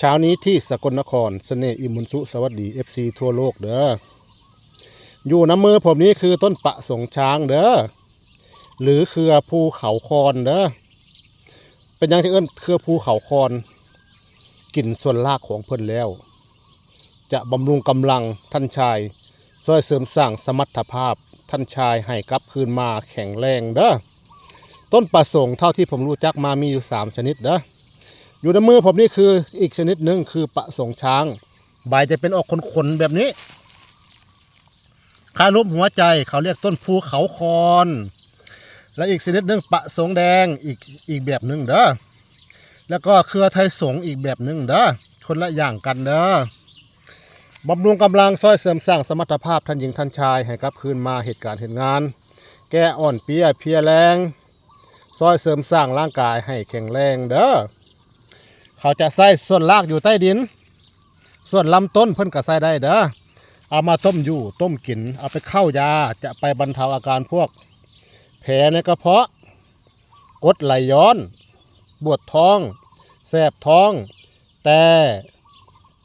เช้านี้ที่สกลนครเสน่ห์อิมุนสุสวัสดี FC ทั่วโลกเด้ออยู่น้ำมือผมนี้คือต้นปะสงช้างเด้อหรือเครือภูเขาคอนเด้อเป็นอย่างที่เอิ้นเครือภูเขาคอนกลิ่นส่วนรากของเพิ่นแล้วจะบำรุงกำลังท่านชายช่วยเสริมสร้างสมรรถภาพท่านชายให้กลับคืนมาแข็งแรงเด้อต้นปะสงเท่าที่ผมรู้จักมามีอยู่3ชนิดเด้ออยู่ในมือผมนี่คืออีกชนิดหนึ่งคือปะสงช้างใบจะเป็นออกขนๆแบบนี้คล้ายรูปหัวใจเขาเรียกต้นภูเขาคอนและอีกชนิดหนึ่งปะสงแดงอีกแบบหนึ่งเด้อแล้วก็เครือไทยสงอีกแบบหนึ่งเด้อคนละอย่างกันเด้อบำรุงกำลังช่วยเสริมสร้างสมรรถภาพท่านหญิงท่านชายให้กลับคืนมาเหตุการณ์เหตุงานแก้อ่อนเพลียแรงช่วยเสริมสร้างร่างกายให้แข็งแรงเด้อเขาจะใส่ส่วนรากอยู่ใต้ดินส่วนลำต้นเพิ่นก็ใส่ได้เด้อเอามาต้มอยู่ต้มกินเอาไปเข้ายาจะไปบรรเทาอาการพวกแผลในกระเพาะกรดไหลย้อนปวดท้องแสบท้องแต่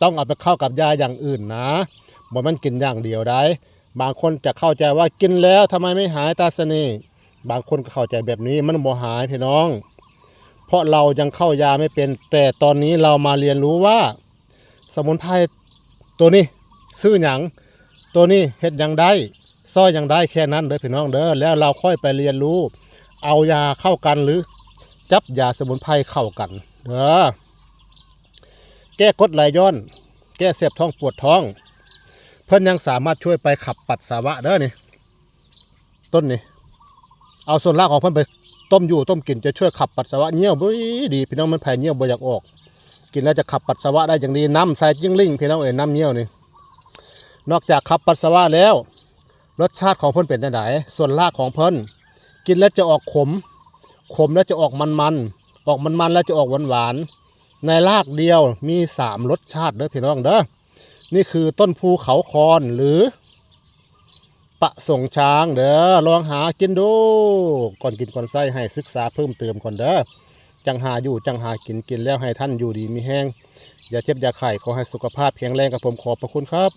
ต้องเอาไปเข้ากับยาอย่างอื่นนะบ่มันกินอย่างเดียวได้บางคนจะเข้าใจว่ากินแล้วทำไมไม่หายตาเสน่ห์บางคนก็เข้าใจแบบนี้มันบ่หายพี่น้องเพราะเรายังเข้ายาไม่เป็นแต่ตอนนี้เรามาเรียนรู้ว่าสมุนไพรตัวนี้ซื้อหยังตัวนี้เฮ็ดหยังได้ซ้อยหยังได้แค่นั้นเด้อพี่น้องเด้อแล้วเราค่อยไปเรียนรู้เอายาเข้ากันหรือจับยาสมุนไพรเข้ากันเด้อแก้กรดไหลย้อนแก้เสียบท้องปวดท้องเพิ่นยังสามารถช่วยไปขับปัสสาวะเด้อนี่ต้นนี้เอาส่วนรากของเพิ่นไปต้มอยู่ต้มกินจะช่วยขับปัสสาวะเงี้ยวดีพี่น้องมันแผ่เงี้ยวบ่อยากออกกินแล้วจะขับปัสสาวะได้อย่างดีน้ำใส่จิ้งลิ่งพี่น้องน้ำเงี้ยวนี่นอกจากขับปัสสาวะแล้วรสชาติของเพิ่นเป็นจังไดส่วนรากของเพิ่นกินแล้วจะออกขมแล้วจะออกมันแล้วจะออกหวานในรากเดียวมี3รสชาติเด้อพี่น้องเด้อนี่คือต้นภูเขาคอนหรือปะสงช้างเด้อลองหากินดูก่อนกินก่อนใส่ให้ศึกษาเพิ่มเติมก่อนเด้อจังหาอยู่จังหากินแล้วให้ท่านอยู่ดีมีแห้งอย่าเจ็บอย่าไข้ขอให้สุขภาพแข็งแรงกับผมขอบพระคุณครับ